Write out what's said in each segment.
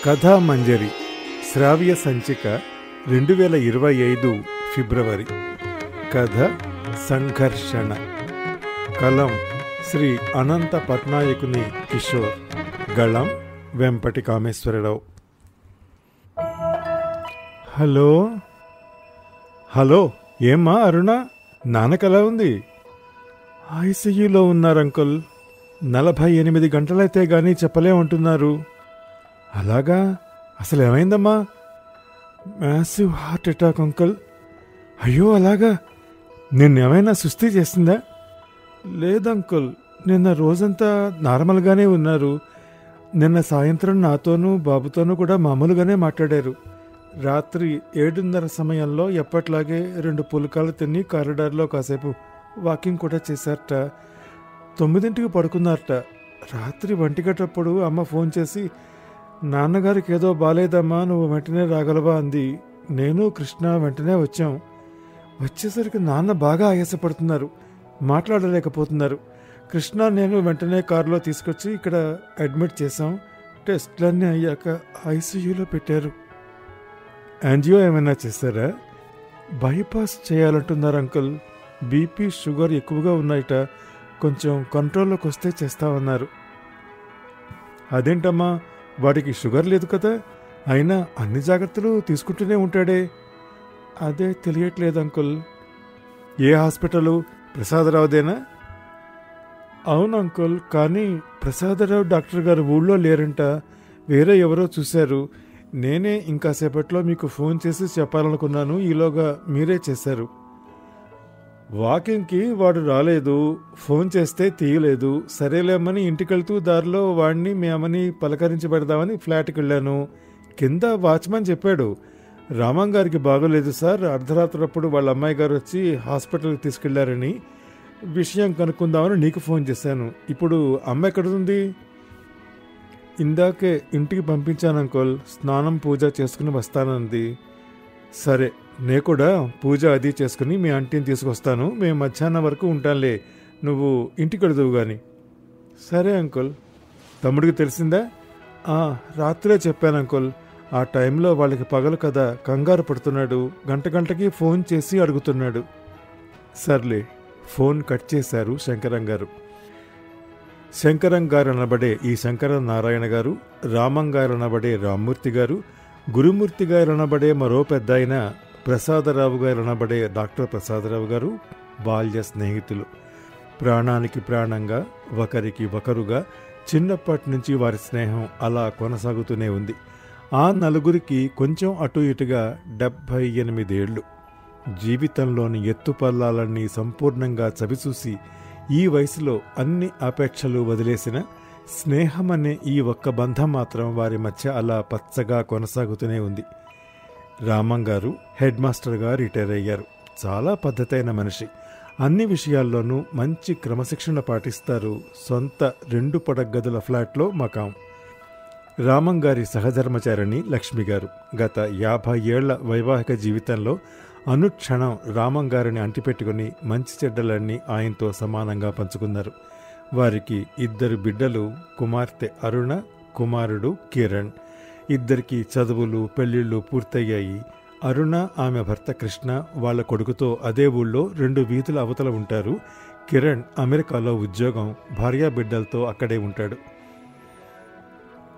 కథామంజరి శ్రావ్య సంచిక 2025 ఫిబ్రవరి. కథ సంఘర్షణ. కలం శ్రీ అనంత పట్నాయకుని కిషోర్. గళం వెంపటి కామేశ్వరరావు. హలో హలో, ఏమ్మా అరుణ, నాన్నకెలా ఉంది? ఐసీయూలో ఉన్నారు అంకుల్. 48 గంటలైతే గానీ చెప్పలేమంటున్నారు. అలాగా? అసలు ఏమైందమ్మా? Massive heart attack uncle. అయ్యో అలాగా? నిన్నేమైనా సుస్థి చేసిందా? లేదంకుల్, నిన్న రోజంతా నార్మల్గానే ఉన్నారు. నిన్న సాయంత్రం నాతోనూ బాబుతోనూ కూడా మామూలుగానే మాట్లాడారు. రాత్రి 7:30 సమయంలో ఎప్పట్లాగే 2 పుల్కాలు తిని కారిడార్లో కాసేపు వాకింగ్ కూడా చేశారట. 9ంటికి పడుకున్నారట. రాత్రి 1 గంటప్పుడు అమ్మ ఫోన్ చేసి, నాన్నగారికి ఏదో బాలేదమ్మా, నువ్వు వెంటనే రాగలవా అంది. నేను కృష్ణ వెంటనే వచ్చాం. వచ్చేసరికి నాన్న బాగా ఆయాసపడుతున్నారు, మాట్లాడలేకపోతున్నారు. కృష్ణ నేను వెంటనే కారులో తీసుకొచ్చి ఇక్కడ అడ్మిట్ చేశాం. టెస్ట్లన్నీ అయ్యాక ఐసీయూలో పెట్టారు. యాంజియో ఏమైనా చేశారా? బైపాస్ చేయాలంటున్నారు అంకుల్. బీపీ షుగర్ ఎక్కువగా ఉన్నాయట. కొంచెం కంట్రోల్లోకి వస్తే చేస్తామన్నారు. అదేంటమ్మా, వాడికి షుగర్ లేదు కదా, అయినా అన్ని జాగ్రత్తలు తీసుకుంటూనే ఉంటాడే. అదే తెలియట్లేదు అంకుల్. ఏ హాస్పిటలు? ప్రసాదరావుదేనా? అవును అంకుల్, కానీ ప్రసాదరావు డాక్టర్ గారు ఊళ్ళో లేరంట. వేరే ఎవరో చూశారు. నేనే ఇంకాసేపట్లో మీకు ఫోన్ చేసి చెప్పాలనుకున్నాను, ఈలోగా మీరే చేశారు. వాకింగ్కి వాడు రాలేదు, ఫోన్ చేస్తే తీయలేదు. సరేలేమని ఇంటికెళ్తూ దారిలో వాడిని మేమని పలకరించి పెడదామని ఫ్లాట్కి వెళ్ళాను. కింద వాచ్మెన్ చెప్పాడు, రామంగారికి బాగోలేదు సార్, అర్ధరాత్రప్పుడు వాళ్ళ అమ్మాయి గారు వచ్చి హాస్పిటల్కి తీసుకెళ్లారని. విషయం కనుక్కుందామని నీకు ఫోన్ చేశాను. ఇప్పుడు అమ్మ ఎక్కడుంది? ఇందాకే ఇంటికి పంపించాను అంకుల్. స్నానం పూజ చేసుకుని వస్తానంది. సరే, నే కూడా పూజ అది చేసుకుని మీ ఆంటీని తీసుకొస్తాను. మేము మధ్యాహ్నం వరకు ఉంటానులే, నువ్వు ఇంటికి వెళుదువు గాని. సరే అంకుల్. తమ్ముడికి తెలిసిందా? రాత్రే చెప్పాను అంకుల్. ఆ టైంలో వాళ్ళకి పగలు కదా, కంగారు పడుతున్నాడు. గంటకి ఫోన్ చేసి అడుగుతున్నాడు. సర్లే. ఫోన్ కట్ చేశారు శంకరం గారు. శంకరం గారు అనబడే ఈ శంకర నారాయణ గారు, రామం గారు అనబడే రామ్మూర్తి గారు, గురుమూర్తి గారు అనబడే మరో పెద్ద ఆయన ప్రసాదరావు గారు అనబడే డాక్టర్ ప్రసాదరావు గారు బాల్య స్నేహితులు. ప్రాణానికి ప్రాణంగా, ఒకరికి ఒకరుగా చిన్నప్పటి నుంచి వారి స్నేహం అలా కొనసాగుతూనే ఉంది. ఆ నలుగురికి కొంచెం అటు ఇటుగా 78 ఏళ్ళు. జీవితంలోని ఎత్తుపల్లాలన్నీ సంపూర్ణంగా చవిచూసి ఈ వయసులో అన్ని అపేక్షలు వదిలేసిన స్నేహమనే ఈ ఒక్క బంధం మాత్రం వారి మధ్య అలా పచ్చగా కొనసాగుతూనే ఉంది. రామంగారు హెడ్ మాస్టర్గా రిటైర్ అయ్యారు. చాలా పద్ధతైన మనిషి. అన్ని విషయాల్లోనూ మంచి క్రమశిక్షణ పాటిస్తారు. సొంత 2 పడగదుల ఫ్లాట్లో మకాం. రామంగారి సహధర్మచారిణి లక్ష్మిగారు. గత 50 ఏళ్ల వైవాహిక జీవితంలో అనుక్షణం రామంగారిని అంటిపెట్టుకుని మంచి చెడ్డలన్నీ ఆయనతో సమానంగా పంచుకున్నారు. వారికి 2 బిడ్డలు, కుమార్తె అరుణ, కుమారుడు కిరణ్. ఇద్దరికి చదువులు, పెళ్లిళ్ళు పూర్తయ్యాయి. అరుణ, ఆమె భర్త కృష్ణ వాళ్ళ కొడుకుతో అదే ఊళ్ళో 2 వీధుల అవతల ఉంటారు. కిరణ్ అమెరికాలో ఉద్యోగం, భార్యాబిడ్డలతో అక్కడే ఉంటాడు.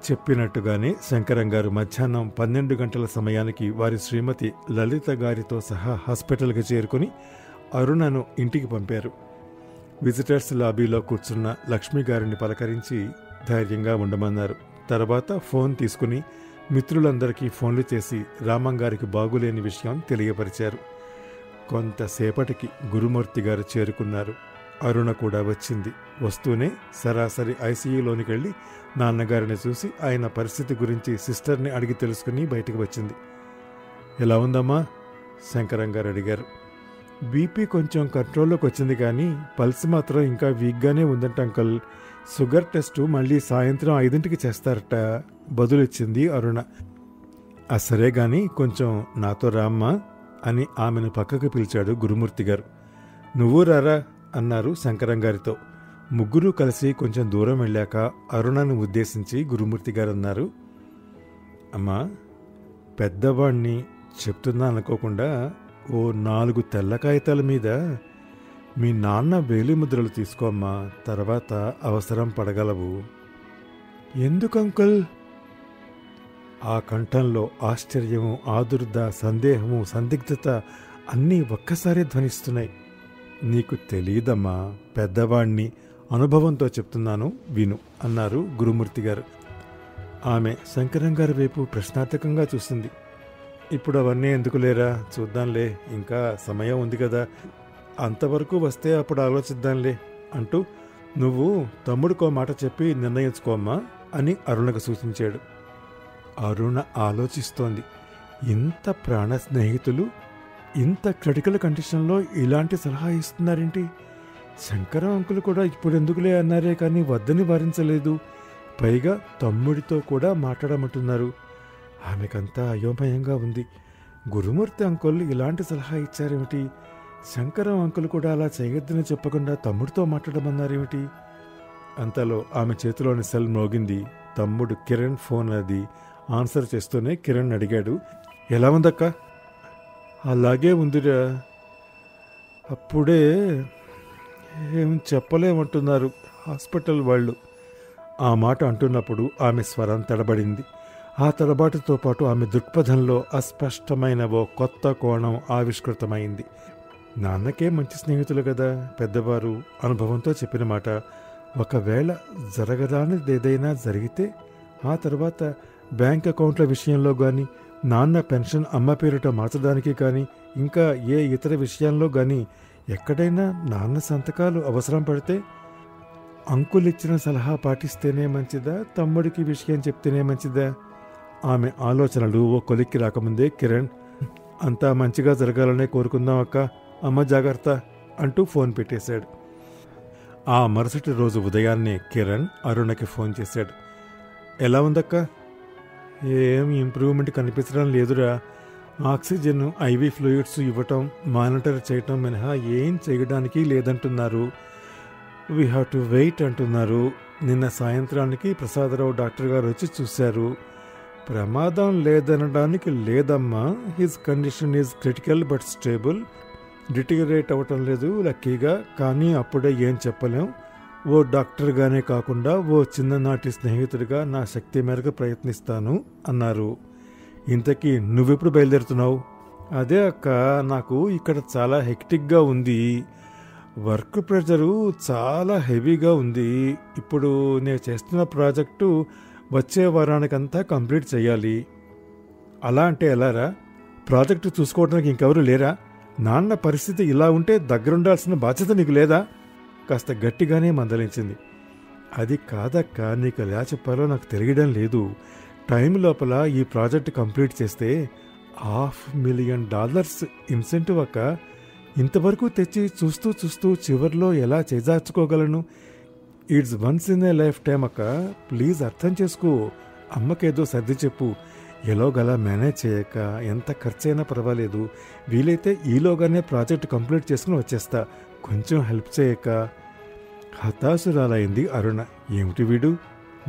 చెప్పినట్టుగానే శంకరం గారు మధ్యాహ్నం 12 గంటల సమయానికి వారి శ్రీమతి లలిత గారితో సహా హాస్పిటల్కి చేరుకుని అరుణను ఇంటికి పంపారు. విజిటర్స్ లాబీలో కూర్చున్న లక్ష్మి గారిని పలకరించి ధైర్యంగా ఉండమన్నారు. తర్వాత ఫోన్ తీసుకుని మిత్రులందరికీ ఫోన్లు చేసి రామంగారికి బాగులేని విషయం తెలియపరిచారు. కొంతసేపటికి గురుమూర్తి గారు చేరుకున్నారు. అరుణ కూడా వచ్చింది. వస్తూనే సరాసరి ఐసీయూలోనికి వెళ్ళి నాన్నగారిని చూసి ఆయన పరిస్థితి గురించి సిస్టర్ని అడిగి తెలుసుకుని బయటకు వచ్చింది. ఎలా ఉందమ్మా? శంకరం గారు అడిగారు. బీపీ కొంచెం కంట్రోల్లోకి వచ్చింది, కానీ పల్స్ మాత్రం ఇంకా వీక్గానే ఉందంట అంకల్. షుగర్ టెస్టు మళ్ళీ సాయంత్రం 5ంటికి చేస్తారట, బదులిచ్చింది అరుణ. సరే గాని కొంచెం నాతో రామ్మా అని ఆమెను పక్కకు పిలిచాడు గురుమూర్తి గారు. నువ్వు రారా అన్నారు శంకరం గారితో. ముగ్గురు కలిసి కొంచెం దూరం వెళ్ళాక అరుణను ఉద్దేశించి గురుమూర్తి గారు అన్నారు, అమ్మా, పెద్దవాణ్ణి చెప్తున్నా అనుకోకుండా ఓ 4 తెల్ల కాగితాల మీద మీ నాన్న వేలిముద్రలు తీసుకోమ్మా, తర్వాత అవసరం పడగలవు. ఎందుకు అంకుల్? ఆ కంఠంలో ఆశ్చర్యము, ఆదుర్ద, సందేహము, సందిగ్ధత అన్నీ ఒక్కసారి ధ్వనిస్తున్నాయి. నీకు తెలీదమ్మా, పెద్దవాణ్ణి, అనుభవంతో చెప్తున్నాను, విను అన్నారు గురుమూర్తి గారు. ఆమె శంకరం గారి వైపు ప్రశ్నార్థకంగా చూసింది. ఇప్పుడు అవన్నీ ఎందుకు లేరా, చూద్దాంలే, ఇంకా సమయం ఉంది కదా, అంతవరకు వస్తే అప్పుడు ఆలోచిద్దాంలే అంటూ, నువ్వు తమ్ముడికో మాట చెప్పి నిర్ణయించుకోమ్మా అని అరుణకు సూచించాడు. అరుణ ఆలోచిస్తోంది. ఇంత ప్రాణ స్నేహితులు ఇంత క్రిటికల్ కండిషన్లో ఇలాంటి సలహా ఇస్తున్నారేంటి? శంకరం అంకులు కూడా ఇప్పుడు ఎందుకులే అన్నారే కానీ వద్దని వారించలేదు. పైగా తమ్ముడితో కూడా మాట్లాడమంటున్నారు. ఆమెకంతా అయోమయంగా ఉంది. గురుమూర్తి అంకుల్ ఇలాంటి సలహా ఇచ్చారేమిటి? శంకరం అంకుల్ కూడా అలా చేయొద్దని చెప్పకుండా తమ్ముడితో మాట్లాడమన్నారేమిటి? అంతలో ఆమె చేతిలోని సెల్ మోగింది. తమ్ముడు కిరణ్ ఫోన్. అది ఆన్సర్ చేస్తూనే కిరణ్ అడిగాడు, ఎలా ఉందక్క? అలాగే ఉందిరా, అప్పుడే ఏం చెప్పలేమంటున్నారు హాస్పిటల్ వాళ్ళు. ఆ మాట అంటున్నప్పుడు ఆమె స్వరం తడబడింది. ఆ తడబాటుతో పాటు ఆమె దృక్పథంలో అస్పష్టమైన ఓ కొత్త కోణం ఆవిష్కృతమైంది. నాన్నకే మంచి స్నేహితులు కదా పెద్దవారు, అనుభవంతో చెప్పిన మాట. ఒకవేళ జరగరానిదేదైనా జరిగితే ఆ తర్వాత బ్యాంక్ అకౌంట్ల విషయంలో కానీ, నాన్న పెన్షన్ అమ్మ పేరిట మార్చడానికి కానీ, ఇంకా ఏ ఇతర విషయాల్లో కానీ ఎక్కడైనా నాన్న సంతకాలు అవసరం పడితే అంకుల్ ఇచ్చిన సలహా పాటిస్తేనే మంచిదా, తమ్ముడికి విషయం చెప్తేనే మంచిదా? ఆమె ఆలోచనలు ఓ కొలిక్కి రాకముందే కిరణ్, అంతా మంచిగా జరగాలనే కోరుకుందాం అక్క, అమ్మ జాగ్రత్త అంటూ ఫోన్ పెట్టేశాడు. ఆ మరుసటి రోజు ఉదయాన్నే కిరణ్ అరుణకి ఫోన్ చేశాడు. ఎలా ఉందక్క? ఏం ఇంప్రూవ్మెంట్ కనిపించడం లేదురా. ఆక్సిజన్, ఐవీ ఫ్లూయిడ్స్ ఇవ్వటం, మానిటర్ చేయటం మినహా ఏం చేయడానికి లేదంటున్నారు. వీ హ్యావ్ టు వెయిట్ అంటున్నారు. నిన్న సాయంత్రానికి ప్రసాదరావు డాక్టర్ గారు వచ్చి చూశారు. ప్రమాదం లేదనడానికి లేదమ్మా, his condition is critical but stable, deteriorate అవ్వటం లేదు లక్కీగా. కానీ అప్పుడే ఏం చెప్పలేం. ఓ డాక్టర్గానే కాకుండా ఓ చిన్ననాటి స్నేహితుడిగా నా శక్తి మేరకు ప్రయత్నిస్తాను అన్నారు. ఇంతకీ నువ్వెప్పుడు బయలుదేరుతున్నావు? అదే అక్క, నాకు ఇక్కడ చాలా హెక్టిక్గా ఉంది. వర్క్ ప్రెషరు చాలా హెవీగా ఉంది. ఇప్పుడు నేను చేస్తున్న ప్రాజెక్టు వచ్చే వారానికంతా కంప్లీట్ చేయాలి. అలా అంటే ఎలారా? ప్రాజెక్టు చూసుకోవడానికి ఇంకెవరు లేరా? నాన్న పరిస్థితి ఇలా ఉంటే దగ్గరుండాల్సిన బాధ్యత నీకు లేదా? కాస్త గట్టిగానే మందలించింది. అది కాదక్క, నీకు ఎలా చెప్పాలో నాకు తెలియడం లేదు. టైం లోపల ఈ ప్రాజెక్ట్ కంప్లీట్ చేస్తే $500,000 ఇన్సెంటివ్ అక్క. ఇంతవరకు తెచ్చి చూస్తూ చూస్తూ చివర్లో ఎలా చేజార్చుకోగలను? It's once in a lifetime అక్క, ప్లీజ్ అర్థం చేసుకో. అమ్మకేదో సర్ది చెప్పు. ఎలాగలా మేనేజ్ చేయక, ఎంత ఖర్చైనా పర్వాలేదు, వీలైతే ఈలోగానే ప్రాజెక్ట్ కంప్లీట్ చేసుకుని వచ్చేస్తా, కొంచెం హెల్ప్ చేయక. హతాశురాలైంది అరుణ. ఏమిటి వీడు,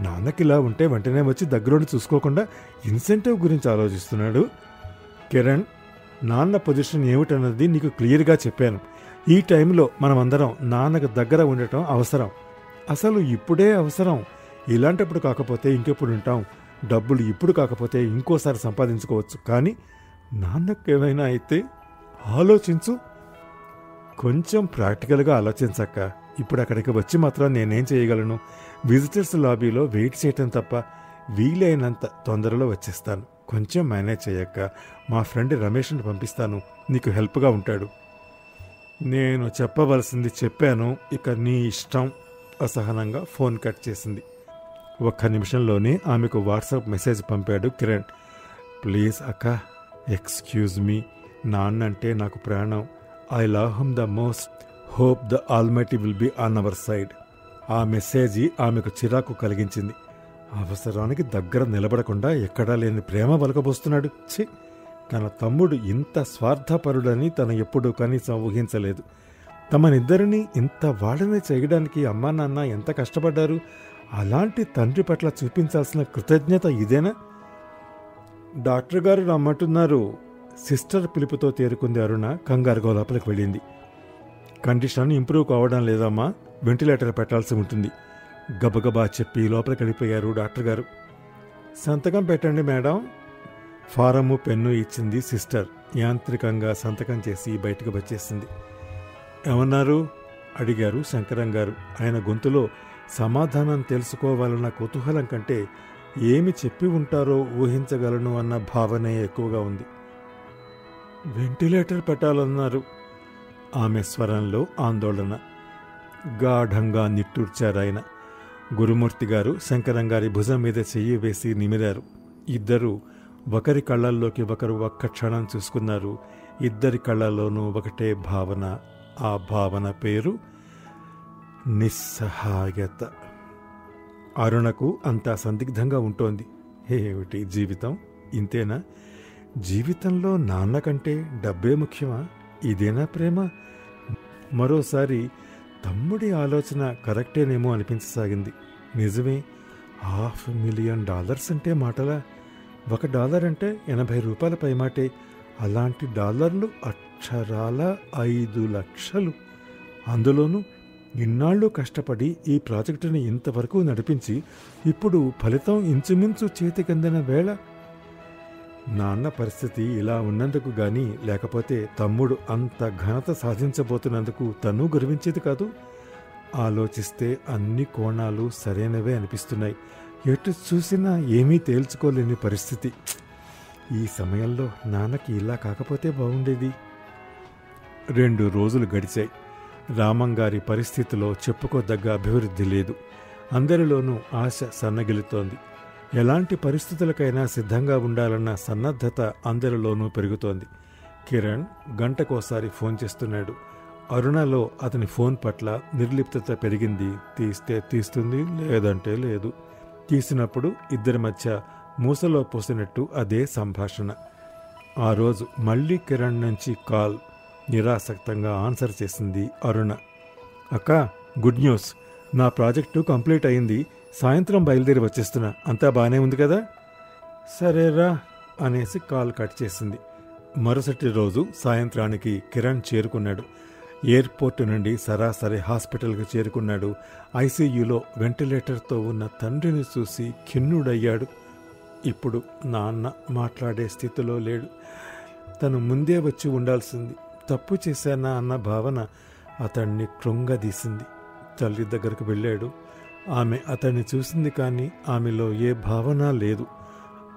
నాన్నకిలా ఉంటే వెంటనే వచ్చి దగ్గరుండి చూసుకోకుండా ఇన్సెంటివ్ గురించి ఆలోచిస్తున్నాడు. కిరణ్, నాన్న పొజిషన్ ఏమిటన్నది నీకు క్లియర్గా చెప్పాను. ఈ టైంలో మనమందరం నాన్నకు దగ్గర ఉండటం అవసరం. అసలు ఇప్పుడే అవసరం. ఇలాంటప్పుడు కాకపోతే ఇంకెప్పుడు ఉంటాం? డబ్బులు ఇప్పుడు కాకపోతే ఇంకోసారి సంపాదించుకోవచ్చు, కానీ నాన్నకేమైనా అయితే ఆలోచించు. కొంచెం ప్రాక్టికల్గా ఆలోచించక్క. ఇప్పుడు అక్కడికి వచ్చి మాత్రం నేనేం చేయగలను? విజిటర్స్ లాబీలో వెయిట్ చేయటం తప్ప. వీలైనంత తొందరలో వచ్చేస్తాను. కొంచెం మేనేజ్ చేయక్క. మా ఫ్రెండ్ రమేష్ని పంపిస్తాను, నీకు హెల్ప్గా ఉంటాడు. నేను చెప్పవలసింది చెప్పాను, ఇక నీ ఇష్టం. అసహనంగా ఫోన్ కట్ చేసింది. ఒక్క నిమిషంలోనే ఆమెకు వాట్సాప్ మెసేజ్ పంపాడు కిరణ్. ప్లీజ్ అక్క, ఎక్స్క్యూజ్ మీ, నాన్నంటే నాకు ప్రాణం. I love him the most. Hope the almighty will be on our side. ఆ మెసేజీ ఆమెకు చిరాకు కలిగించింది. అవసరానికి దగ్గర నిలబడకుండా ఎక్కడా లేని ప్రేమ వలకబోస్తున్నాడు. ఛీ, తన తమ్ముడు ఇంత స్వార్థపరుడని తను ఎప్పుడూ కనీసం ఊహించలేదు. తమనిద్దరినీ ఇంత వాడని చేయడానికి అమ్మా నాన్న ఎంత కష్టపడ్డారు. అలాంటి తండ్రి పట్ల చూపించాల్సిన కృతజ్ఞత ఇదేనా? డాక్టర్ గారు రమ్మంటున్నారు. సిస్టర్ పిలుపుతో తేరుకుంది అరుణ. కంగారుగా లోపలికి వెళ్ళింది. కండిషన్ ఇంప్రూవ్ కావడం లేదమ్మా, వెంటిలేటర్ పెట్టాల్సి ఉంటుంది గబగబా చెప్పి లోపలికి వెళ్ళిపోయారు డాక్టర్ గారు. సంతకం పెట్టండి మేడం. ఫారము పెన్ను ఇచ్చింది సిస్టర్. యాంత్రికంగా సంతకం చేసి బయటకు వచ్చేసింది. ఏమన్నారు అడిగారు శంకరం గారు. ఆయన గొంతులో సమాధానం తెలుసుకోవాలన్న కుతూహలం కంటే ఏమి చెప్పి ఉంటారో ఊహించగలను అన్న భావనే ఎక్కువగా ఉంది. వెంటిలేటర్ పెట్టాలన్నారు. ఆమె స్వరంలో ఆందోళన. గాఢంగా నిట్టూర్చారాయన. గురుమూర్తి గారు శంకరం గారి భుజం మీద చెయ్యి వేసి నిమిరారు. ఇద్దరు ఒకరి కళ్ళల్లోకి ఒకరు ఒక్క క్షణం చూసుకున్నారు. ఇద్దరి కళ్ళల్లోనూ ఒకటే భావన. ఆ భావన పేరు నిస్సహాయత. అరుణకు అంతా సందిగ్ధంగా ఉంటోంది. ఏమిటి జీవితం ఇంతేనా? జీవితంలో నాన్న కంటే డబ్బే ముఖ్యమా? ఇదేనా ప్రేమ? మరోసారి తమ్ముడి ఆలోచన కరెక్టేనేమో అనిపించసాగింది. నిజమే, $500,000 అంటే మాటలా? $1 అంటే 80 రూపాయల పైమాటే. అలాంటి డాలర్లు అక్షరాల 5 లక్షలు. అందులోనూ ఇన్నాళ్ళు కష్టపడి ఈ ప్రాజెక్టుని ఇంతవరకు నడిపించి ఇప్పుడు ఫలితం ఇంచుమించు చేతికందిన వేళ నాన్న పరిస్థితి ఇలా ఉన్నందుకు గాని, లేకపోతే తమ్ముడు అంత ఘనత సాధించబోతున్నందుకు తను గర్వించేది కాదు. ఆలోచిస్తే అన్ని కోణాలు సరైనవే అనిపిస్తున్నాయి. ఎటు చూసినా ఏమీ తేల్చుకోలేని పరిస్థితి. ఈ సమయంలో నాన్నకి ఇలా కాకపోతే బాగుండేది. 2 రోజులు గడిచాయి. రామంగారి పరిస్థితిలో చెప్పుకోదగ్గ అభివృద్ధి లేదు. అందరిలోనూ ఆశ సన్నగిలుతోంది. ఎలాంటి పరిస్థితులకైనా సిద్ధంగా ఉండాలన్న సన్నద్ధత అందరిలోనూ పెరుగుతోంది. కిరణ్ గంటకోసారి ఫోన్ చేస్తున్నాడు. అరుణలో అతని ఫోన్ పట్ల నిర్లిప్తత పెరిగింది. తీస్తే తీస్తుంది, లేదంటే లేదు. తీసినప్పుడు ఇద్దరి మధ్య మూసలో పోసినట్టు అదే సంభాషణ. ఆ రోజు మళ్ళీ కిరణ్ నుంచి కాల్. నిరాసక్తంగా ఆన్సర్ చేసింది అరుణ. అక్క, గుడ్ న్యూస్. నా ప్రాజెక్టు కంప్లీట్ అయింది. సాయంత్రం బయలుదేరి వచ్చేస్తున్నా. అంతా బాగానే ఉంది కదా? సరేరా అనేసి కాల్ కట్ చేసింది. మరుసటి రోజు సాయంత్రానికి కిరణ్ చేరుకున్నాడు. ఎయిర్పోర్టు నుండి సరాసరి హాస్పిటల్కి చేరుకున్నాడు. ఐసీయూలో వెంటిలేటర్తో ఉన్న తండ్రిని చూసి ఖిన్నుడయ్యాడు. ఇప్పుడు నాన్న మాట్లాడే స్థితిలో లేడు. తను ముందే వచ్చి ఉండాల్సింది. తప్పు చేశానా అన్న భావన అతన్ని కృంగదీసింది. తల్లి దగ్గరకు వెళ్ళాడు. ఆమె అతన్ని చూసింది, కానీ ఆమెలో ఏ భావన లేదు.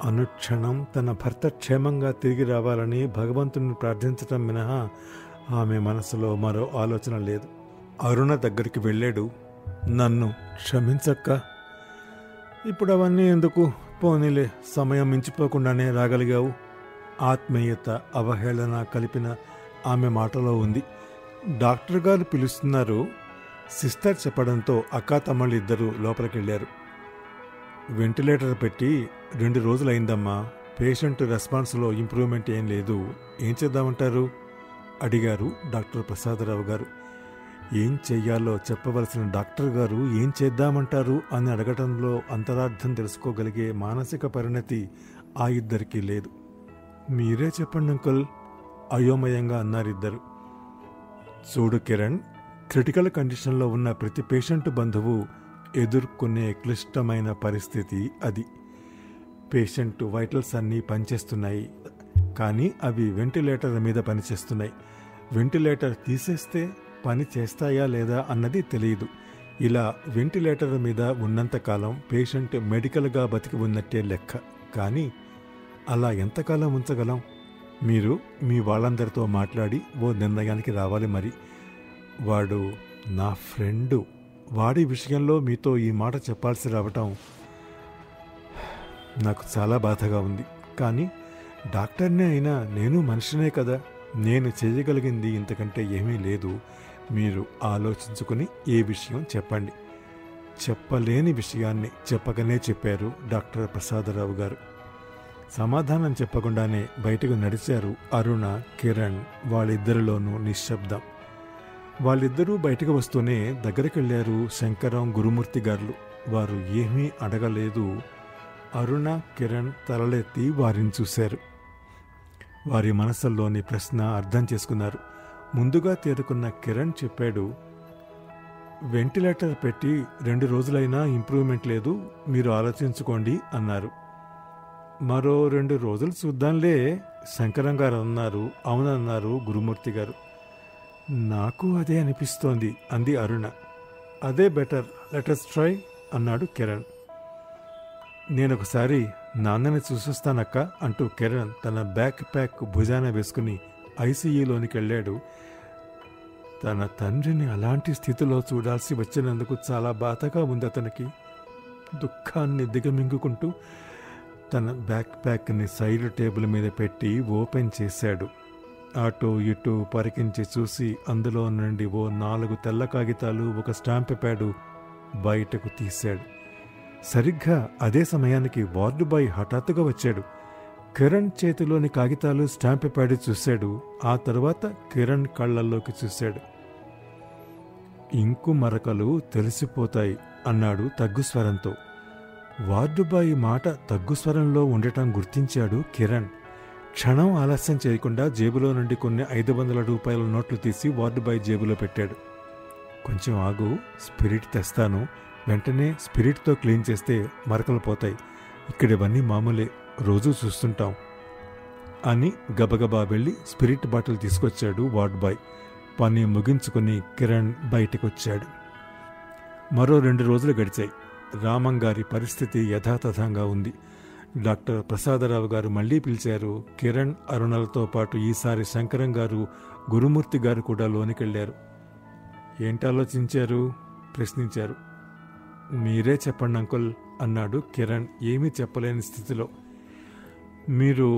అనుక్షణం తన భర్త క్షేమంగా తిరిగి రావాలని భగవంతుని ప్రార్థించటం మినహా ఆమె మనసులో మరో ఆలోచన లేదు. అరుణ దగ్గరికి వెళ్ళాడు. నన్ను క్షమించక్క. ఇప్పుడు అవన్నీ ఎందుకు? పోనీలే, సమయం మించిపోకుండానే రాగలిగావు. ఆత్మీయత, అవహేళన కలిపిన ఆమె మాటలో ఉంది. డాక్టర్ గారు పిలుస్తున్నారు. సిస్టర్ చెప్పడంతో అక్కా తమ్ముళ్ళు ఇద్దరూ లోపలికెళ్ళారు. వెంటిలేటర్ పెట్టి 2 రోజులైందమ్మా. పేషెంట్ రెస్పాన్స్లో ఇంప్రూవ్మెంట్ ఏం లేదు. ఏం చేద్దామంటారు అడిగారు డాక్టర్ ప్రసాదరావు గారు. ఏం చెయ్యాలో చెప్పవలసిన డాక్టర్ గారు ఏం చేద్దామంటారు అని అడగటంలో అంతరార్థం తెలుసుకోగలిగే మానసిక పరిణతి ఆ ఇద్దరికీ లేదు. మీరే చెప్పండి అంకుల్, అయోమయంగా అన్నారిద్దరు. చూడు కిరణ్, క్రిటికల్ కండిషన్లో ఉన్న ప్రతి పేషెంట్ బంధువు ఎదుర్కొనే క్లిష్టమైన పరిస్థితి అది. పేషెంట్ వైటల్స్ అన్నీ పనిచేస్తున్నాయి, కానీ అవి వెంటిలేటర్ మీద పనిచేస్తున్నాయి. వెంటిలేటర్ తీసేస్తే పని చేస్తాయా లేదా అన్నది తెలియదు. ఇలా వెంటిలేటర్ మీద ఉన్నంతకాలం పేషెంట్ మెడికల్గా బతికి ఉన్నట్టే లెక్క. కానీ అలా ఎంతకాలం ఉంచగలం? మీరు మీ వాళ్ళందరితో మాట్లాడి ఓ నిర్ణయానికి రావాలి. మరి వాడు నా ఫ్రెండు. వాడి విషయంలో మీతో ఈ మాట చెప్పాల్సి రావటం నాకు చాలా బాధగా ఉంది. కానీ డాక్టర్నే అయినా నేను మనిషినే కదా. నేను చేయగలిగింది ఇంతకంటే ఏమీ లేదు. మీరు ఆలోచించుకుని ఏ విషయం చెప్పండి. చెప్పలేని విషయాన్ని చెప్పకనే చెప్పారు డాక్టర్ ప్రసాదరావు గారు. సమాధానం చెప్పకుండానే బయటకు నడిచారు అరుణ, కిరణ్. వాళ్ళిద్దరిలోనూ నిశ్శబ్దం. వాళ్ళిద్దరూ బయటకు వస్తూనే దగ్గరికి వెళ్ళారు శంకరం, గురుమూర్తి గారు. వారు ఏమీ అడగలేదు. అరుణ, కిరణ్ తలలెత్తి వారిని చూశారు. వారి మనసుల్లోని ప్రశ్న అర్థం చేసుకున్నారు. ముందుగా తేరుకున్న కిరణ్ చెప్పాడు, వెంటిలేటర్ పెట్టి 2 రోజులైనా ఇంప్రూవ్మెంట్ లేదు, మీరు ఆలోచించుకోండి అన్నారు. మరో 2 రోజులు చూద్దాంలే శంకరం గారు అన్నారు. అవునన్నారు గురుమూర్తి గారు. నాకు అదే అనిపిస్తోంది అంది అరుణ. అదే బెటర్, లెటస్ ట్రై అన్నాడు కిరణ్. నేనొకసారి నాన్నని చూసొస్తానక్క అంటూ కిరణ్ తన బ్యాక్ ప్యాక్ భుజాన వేసుకుని ఐసీయూలోనికి వెళ్ళాడు. తన తండ్రిని అలాంటి స్థితిలో చూడాల్సి వచ్చినందుకు చాలా బాధగా ఉంది అతనికి. దుఃఖాన్ని దిగమింగుకుంటూ తన బ్యాక్ ప్యాక్ని సైడ్ టేబుల్ మీద పెట్టి ఓపెన్ చేశాడు. అటు ఇటు పరికించి చూసి అందులో నుండి ఓ 4 తెల్ల కాగితాలు, ఒక స్టాంప్ ప్యాడు బయటకు తీశాడు. సరిగ్గా అదే సమయానికి వార్డు బాయ్ హఠాత్తుగా వచ్చాడు. కిరణ్ చేతిలోని కాగితాలు, స్టాంప్ ప్యాడ్ చూశాడు. ఆ తర్వాత కిరణ్ కళ్ళల్లోకి చూశాడు. ఇంకు మరకలు తెలిసిపోతాయి అన్నాడు తగ్గుస్వరంతో. వార్డు బాయ్ మాట తగ్గుస్వరంలో ఉండటం గుర్తించాడు కిరణ్. క్షణం ఆలస్యం చేయకుండా జేబులో నుండి కొన్ని 500 రూపాయల నోట్లు తీసి వార్డు బాయ్ జేబులో పెట్టాడు. కొంచెం ఆగు, స్పిరిట్ తెస్తాను, వెంటనే స్పిరిట్తో క్లీన్ చేస్తే మరకలు పోతాయి, ఇక్కడివన్నీ మామూలే, రోజూ చూస్తుంటాం అని గబగబా వెళ్ళి స్పిరిట్ బాటిల్ తీసుకొచ్చాడు వార్డు బాయ్. పని ముగించుకుని కిరణ్ బయటికొచ్చాడు. మరో 2 రోజులు గడిచాయి. రామంగారి పరిస్థితి యథాతథంగా ఉంది. డాక్టర్ ప్రసాదరావు గారు మళ్లీ పిలిచారు. కిరణ్, అరుణలతో పాటు ఈసారి శంకరం గారు, గురుమూర్తి గారు కూడా లోనికెళ్లారు. ఏంటాలోచించారు ప్రశ్నించారు. మీరే చెప్పండి అంకుల్ అన్నాడు కిరణ్ ఏమీ చెప్పలేని స్థితిలో. మీరు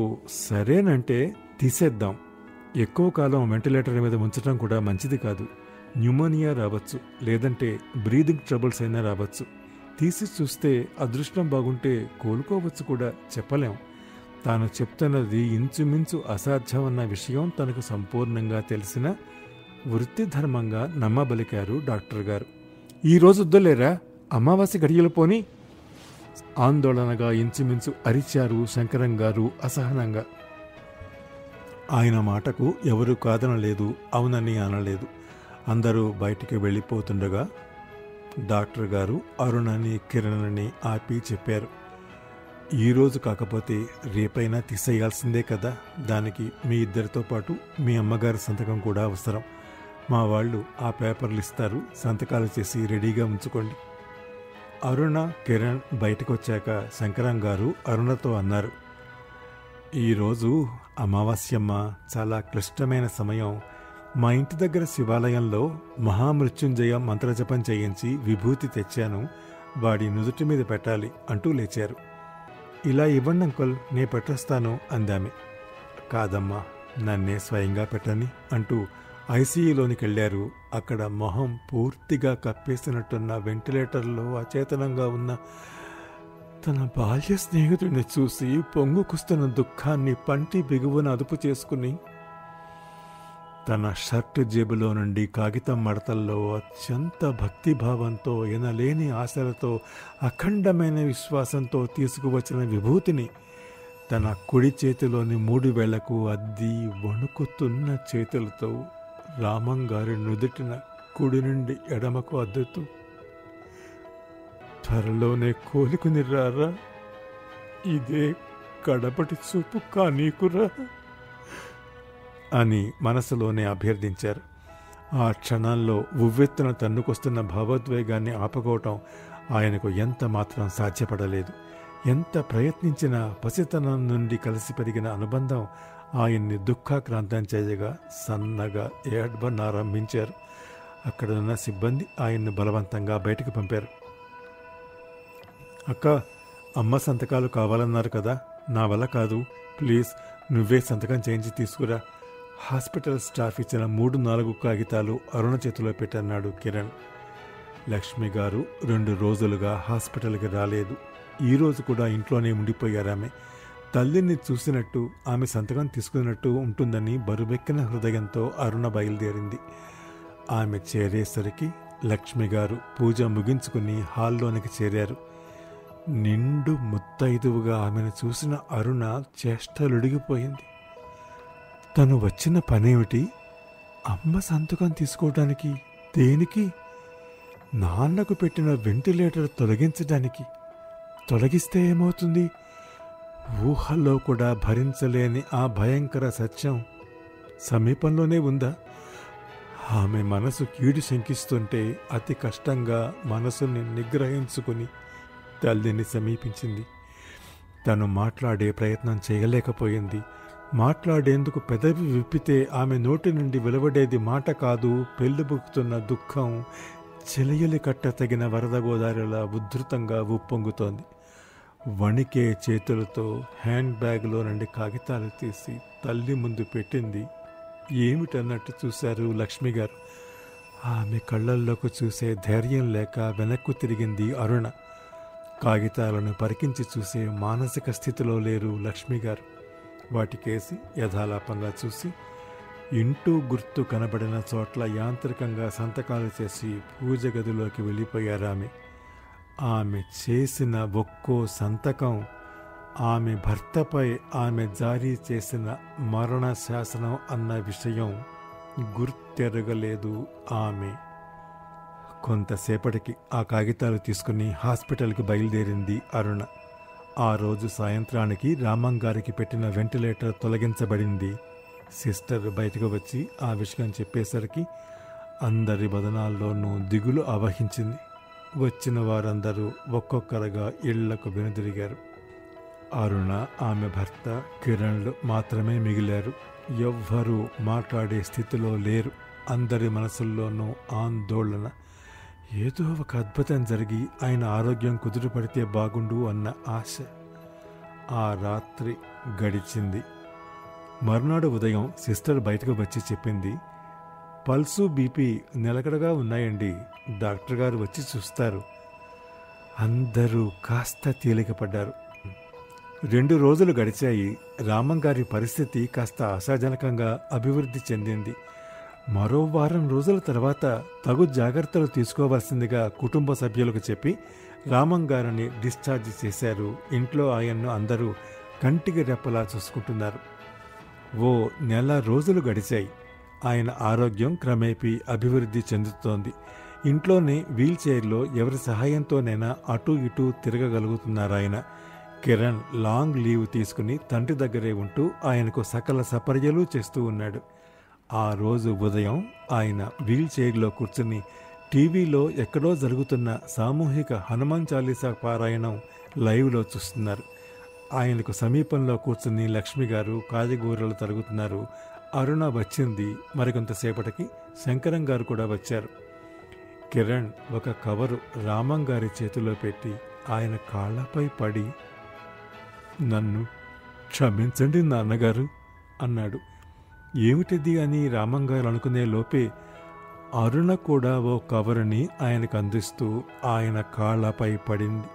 సరేనంటే తీసేద్దాం. ఎక్కువ కాలం వెంటిలేటర్ మీద ఉంచడం కూడా మంచిది కాదు. న్యూమోనియా రావచ్చు, లేదంటే బ్రీదింగ్ ట్రబుల్స్ అయినా రావచ్చు. తీసి చూస్తే అదృష్టం బాగుంటే కోలుకోవచ్చు కూడా, చెప్పలేం. తాను చెప్తున్నది ఇంచుమించు అసాధ్యమన్న విషయం తనకు సంపూర్ణంగా తెలిసిన వృత్తి ధర్మంగా నమ్మబలికారు డాక్టర్ గారు. ఈరోజు వద్దులేరా, అమావాస్య గడియలు పోని ఆందోళనగా ఇంచుమించు అరిచారు శంకరం గారు అసహనంగా. ఆయన మాటకు ఎవరూ కాదనలేదు, అవునని అనలేదు. అందరూ బయటికి వెళ్ళిపోతుండగా డాక్టర్ గారు అరుణని, కిరణ్ని ఆపి చెప్పారు. ఈరోజు కాకపోతే రేపైనా తీసేయాల్సిందే కదా, దానికి మీ ఇద్దరితో పాటు మీ అమ్మగారి సంతకం కూడా అవసరం. మా వాళ్ళు ఆ పేపర్లు ఇస్తారు, సంతకాలు చేసి రెడీగా ఉంచుకోండి. అరుణ, కిరణ్ బయటకొచ్చాక శంకరం గారు అరుణతో అన్నారు, ఈరోజు అమావాస్యమ్మ, చాలా క్లిష్టమైన సమయం. మా ఇంటి దగ్గర శివాలయంలో మహామృత్యుంజయ మంత్రజపం చేయించి విభూతి తెచ్చాను, వాడి నుదుటి మీద పెట్టాలి అంటూ లేచారు. ఇలా ఇవ్వండి అంకుల్, నే పెట్టేస్తాను అందామె. కాదమ్మా, నన్నే స్వయంగా పెట్టని అంటూ ఐసీయూలోనికి వెళ్ళారు. అక్కడ మొహం పూర్తిగా కప్పేసినట్టున్న వెంటిలేటర్లో అచేతనంగా ఉన్న తన బాల్య స్నేహితుడిని చూసి పొంగుకొస్తున్న దుఃఖాన్ని పంటి బిగువున అదుపు చేసుకుని తన షర్టు జేబులో నుండి కాగితం మడతల్లో అత్యంత భక్తిభావంతో, ఎనలేని ఆశలతో, అఖండమైన విశ్వాసంతో తీసుకువచ్చిన విభూతిని తన కుడి చేతిలోని 3 వేళ్లకు అద్ది వణుకుతున్న చేతులతో రామంగారి నుదుటిన కుడి నుండి ఎడమకు అద్దుతూ, త్వరలోనే కోలుకుని రారా, ఇదే కడపటి చూపు కానీకురా అని మనసులోనే అభ్యర్థించారు. ఆ క్షణాల్లో ఉవ్వెత్తున తన్నుకొస్తున్న భావోద్వేగాన్ని ఆపుకోవటం ఆయనకు ఎంత మాత్రం సాధ్యపడలేదు. ఎంత ప్రయత్నించినా పసితనం నుండి కలిసి పెరిగిన అనుబంధం ఆయన్ని దుఃఖాక్రాంతం చేయగా సన్నగా ఏడ్వనారంభించారు. అక్కడున్న సిబ్బంది ఆయన్ను బలవంతంగా బయటకు పంపారు. అక్క, అమ్మ సంతకాలు కావాలన్నారు కదా, నా వల్ల కాదు, ప్లీజ్ నువ్వే సంతకం చేయించి తీసుకురా. హాస్పిటల్ స్టాఫ్ ఇచ్చిన 3-4 కాగితాలు అరుణ చేతిలో పెట్టన్నాడు కిరణ్. లక్ష్మి గారు 2 రోజులుగా హాస్పిటల్కి రాలేదు. ఈరోజు కూడా ఇంట్లోనే ఉండిపోయారామె. తల్లిని చూసినట్టు, ఆమె సంతకం తీసుకున్నట్టు ఉంటుందని బరువెక్కిన హృదయంతో అరుణ బయలుదేరింది. ఆమె చేరేసరికి లక్ష్మి గారు పూజ ముగించుకుని హాల్లోనికి చేరారు. నిండు ముత్తైదువుగా ఆమెను చూసిన అరుణ చేష్టలుడిగిపోయింది. తను వచ్చిన పనేమిటి? అమ్మ సంతకం తీసుకోవడానికి. దేనికి? నాన్నకు పెట్టిన వెంటిలేటర్ తొలగించడానికి. తొలగిస్తే ఏమవుతుంది? ఊహల్లో కూడా భరించలేని ఆ భయంకర సత్యం సమీపంలోనే ఉందా? ఆమె మనసు కీడు శంకిస్తుంటే అతి కష్టంగా మనసుని నిగ్రహించుకుని తల్లిని సమీపించింది. తను మాట్లాడే ప్రయత్నం చేయలేకపోయింది. మాట్లాడేందుకు పెదవి విప్పితే ఆమె నోటి నుండి వెలువడేది మాట కాదు, పెళ్ళిబుక్కుతున్న దుఃఖం చెలియలి కట్ట తగిన వరద గోదావరిలా ఉద్ధృతంగా ఉప్పొంగుతోంది. వణికే చేతులతో హ్యాండ్ బ్యాగ్లో నుండి కాగితాలు తీసి తల్లి ముందు పెట్టింది. ఏమిటన్నట్టు చూశారు లక్ష్మి గారు. ఆమె కళ్ళల్లోకి చూసే ధైర్యం లేక వెనక్కు తిరిగింది అరుణ. కాగితాలను పరికించి చూసే మానసిక స్థితిలో లేరు లక్ష్మి గారు. వాటికేసి యథాలాపంగా చూసి ఇంటూ గుర్తు కనబడిన చోట్ల యాంత్రికంగా సంతకాలు చేసి పూజ గదిలోకి వెళ్ళిపోయారామె. ఆమె చేసిన ఒక్కో సంతకం ఆమె భర్తపై ఆమె జారీ చేసిన మరణ శాసనం అన్న విషయం గుర్తెరగలేదు ఆమె. కొంతసేపటికి ఆ కాగితాలు తీసుకుని హాస్పిటల్కి బయలుదేరింది అరుణ. ఆ రోజు సాయంత్రానికి రామంగారికి పెట్టిన వెంటిలేటర్ తొలగించబడింది. సిస్టర్ బయటకు వచ్చి ఆ విషయం చెప్పేసరికి అందరి బదనాల్లోనూ దిగులు ఆవహించింది. వచ్చిన వారందరూ ఒక్కొక్కరుగా ఇళ్లకు వెనుదిరిగారు. అరుణ, ఆమె భర్త కిరణ్లు మాత్రమే మిగిలారు. ఎవ్వరూ మాట్లాడే స్థితిలో లేరు. అందరి మనసుల్లోనూ ఆందోళన. ఏదో ఒక అద్భుతం జరిగి ఆయన ఆరోగ్యం కుదురుపడితే బాగుండు అన్న ఆశ. ఆ రాత్రి గడిచింది. మర్నాడు ఉదయం సిస్టర్ బయటకు వచ్చి చెప్పింది, పల్సు బీపీ నిలకడగా ఉన్నాయండి, డాక్టర్ గారు వచ్చి చూస్తారు. అందరూ కాస్త తేలికపడ్డారు. 2 రోజులు గడిచాయి. రామంగారి పరిస్థితి కాస్త ఆశాజనకంగా అభివృద్ధి చెందింది. మరో వారం రోజుల తర్వాత తగు జాగ్రత్తలు తీసుకోవాల్సిందిగా కుటుంబ సభ్యులకు చెప్పి రామంగారిని డిశ్చార్జ్ చేశారు. ఇంట్లో ఆయన్ను అందరూ కంటికి రెప్పలా చూసుకుంటున్నారు. ఓ నెల రోజులు గడిచాయి. ఆయన ఆరోగ్యం క్రమేపీ అభివృద్ధి చెందుతోంది. ఇంట్లోనే వీల్ చైర్లో ఎవరి సహాయంతోనైనా అటూ ఇటూ తిరగగలుగుతున్నారాయన. కిరణ్ లాంగ్ లీవ్ తీసుకుని తండ్రి దగ్గరే ఉంటూ ఆయనకు సకల సపర్యలు చేస్తూ ఉన్నాడు. ఆ రోజు ఉదయం ఆయన వీల్ చైర్లో కూర్చుని టీవీలో ఎక్కడో జరుగుతున్న సామూహిక హనుమాన్ చాలీసా పారాయణం లైవ్లో చూస్తున్నారు. ఆయనకు సమీపంలో కూర్చుని లక్ష్మి గారు కాయగూరలు తరుగుతున్నారు. అరుణ వచ్చింది. మరికొంతసేపటికి శంకరం గారు కూడా వచ్చారు. కిరణ్ ఒక కవరు రామంగారి చేతిలో పెట్టి ఆయన కాళ్లపై పడి, నన్ను క్షమించండి నాన్నగారు అన్నాడు. ఏమిటిది అని రామంగారు అనుకునే లోపే అరుణ కూడా ఓ కవరుని ఆయనకు అందిస్తూ ఆయన కాళ్లపై పడింది.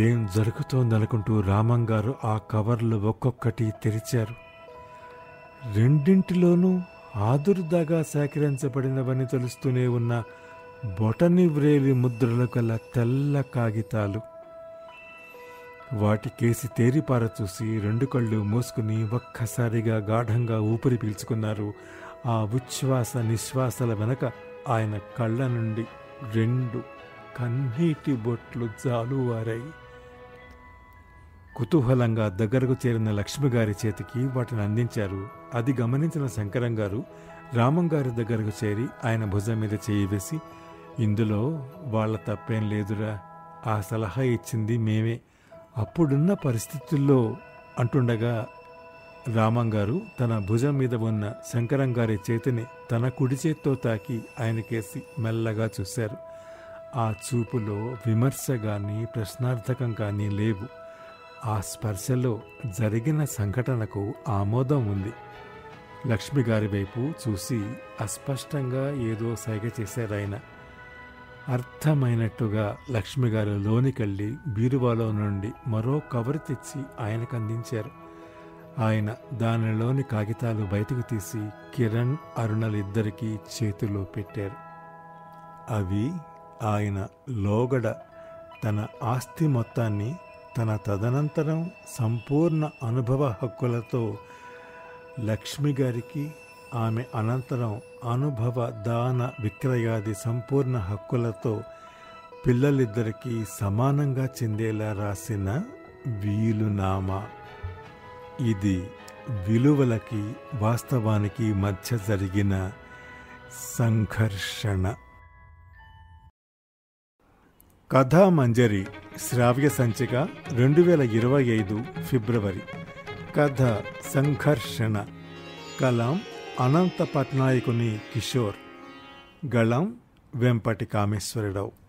ఏం జరుగుతోందనుకుంటూ రామంగారు ఆ కవర్లు ఒక్కొక్కటి తెరిచారు. రెండింటిలోనూ ఆదుర్దాగా సేకరించబడినవని తెలుస్తూనే ఉన్న బొటని వ్రేలి ముద్రలు గల తెల్ల కాగితాలు. వాటికేసి తేరిపార చూసి 2 కళ్ళు మూసుకుని ఒక్కసారిగా గాఢంగా ఊపిరి పీల్చుకున్నారు. ఆ ఉచ్ఛ్వాస నిశ్వాసల వెనక ఆయన కళ్ళ నుండి 2 కన్నీటి బొట్లు జాలువారాయి. కుతూహలంగా దగ్గరకు చేరిన లక్ష్మిగారి చేతికి వాటిని అందించారు. అది గమనించిన శంకరం గారు రామంగారి దగ్గరకు చేరి ఆయన భుజం మీద చేయి వేసి, ఇందులో వాళ్ళ తప్పేం లేదురా, ఆ సలహా ఇచ్చింది మేమే, అప్పుడున్న పరిస్థితుల్లో అంటుండగా రామంగారు తన భుజం మీద ఉన్న శంకరం గారి చేతిని తన కుడి చేత్తో తాకి ఆయనకేసి మెల్లగా చూశారు. ఆ చూపులో విమర్శ కానీ ప్రశ్నార్థకం కానీ లేవు. ఆ స్పర్శలో జరిగిన సంఘటనకు ఆమోదం ఉంది. లక్ష్మిగారి వైపు చూసి అస్పష్టంగా ఏదో సైగ చేశారాయన. అర్థమైనట్టుగా లక్ష్మిగారు లోనికెళ్ళి బీరువాలో నుండి మరో కవరు తెచ్చి ఆయనకు అందించారు. ఆయన దానిలోని కాగితాలు బయటకు తీసి కిరణ్, అరుణలిద్దరికీ చేతిలో పెట్టారు. అవి ఆయన లోగడ తన ఆస్తి మొత్తాన్ని తన తదనంతరం సంపూర్ణ అనుభవ హక్కులతో లక్ష్మి గారికి, ఆమె అనంతరం అనుభవ దాన విక్రయాది సంపూర్ణ హక్కులతో పిల్లలిద్దరికీ సమానంగా చెందేలా రాసిన వీలునామా. ఇది విలువలకి వాస్తవానికి మధ్య జరిగిన సంఘర్షణ. కథామంజరి శ్రావ్య సంచిక 2025 ఫిబ్రవరి. కథ సంఘర్షణ. కలం అనంత పట్నాయకుని కిషోర్. గళం వెంపటి కామేశ్వరరావు.